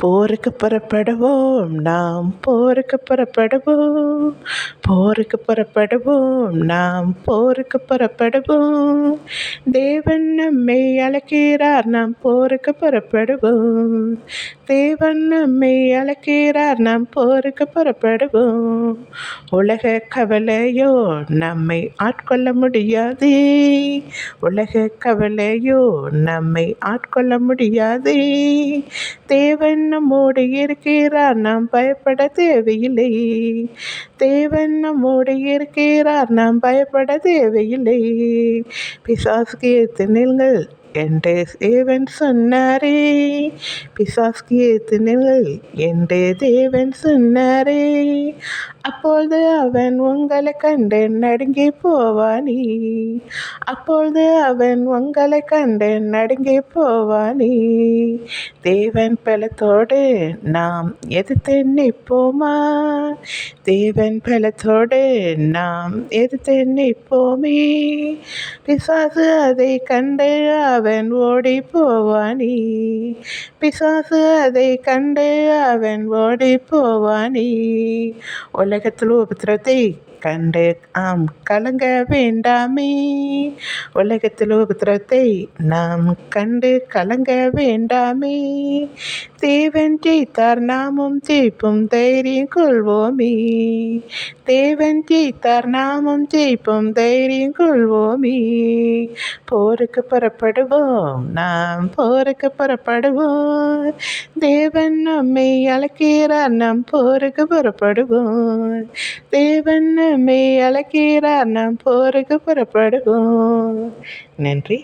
போருக்கு புறப்படுவோம், நாம் போருக்கு புறப்படுவோம், போருக்கு புறப்படுவோம், நாம் போருக்கு புறப்படுவோம். தேவன் நம்மை அழைக்கிறார், நாம் போருக்கு புறப்படுவோம். தேவன் நம்மை அழைக்கிறார், நாம் போருக்கு புறப்படுவோம். உலக கவலையோ நம்மை ஆட்கொள்ள முடியாதே, உலக கவலையோ நம்மை ஆட்கொள்ள முடியாதே. தேவன் நம்மோடு இருக்கிறார், நாம் பயப்பட தேவையில்லை. தேவன் நம்மோடு இருக்கிறார், நாம் பயப்பட தேவையில்லை. பிசாசுக்கு எதிர்த்து நில்லுங்கள் என்று தேவன் சொன்னாரே, பிசாசுக்கு எதிர்த்து நில்லுங்கள் என்று தேவன் சொன்னாரே. அப்பொழுது அவன் உங்களை கண்டு நடுங்கி போவானே, அப்பொழுது அவன் உங்களை கண்டு நடுங்கி போவானே. தேவன் பலத்தோடு நாம் எதிர்த்து நிற்போமா, தேவன் பலத்தோடு நாம் எதிர்த்து நிற்போமே. பிசாசு அதை கண்டு அவன் ஓடி போவானே, பிசாசு அதை கண்டு அவன் ஓடி போவானே. உலகத்தில் உபத்திரத்தை கண்டு நாம் கலங்க வேண்டாமே, உலகத்தில் உபத்திரத்தை நாம் கண்டு கலங்க வேண்டாமே. தேவன் ஜெயித்தார், நாமும் ஜெயிப்போம், தைரியம் கொள்வோமே. தேவன் ஜெயித்தார், நாமும் ஜெயிப்போம், தைரியம் கொள்வோமே. போருக்கு புறப்படுவோம், நாம் போருக்கு புறப்படுவோம். தேவன் நம்மை அழைக்கிறார், நாம் போருக்கு புறப்படுவோம். தேவன் நம்மை அழைக்கிறார், நாம் போருக்கு புறப்படுவோம். நன்றி.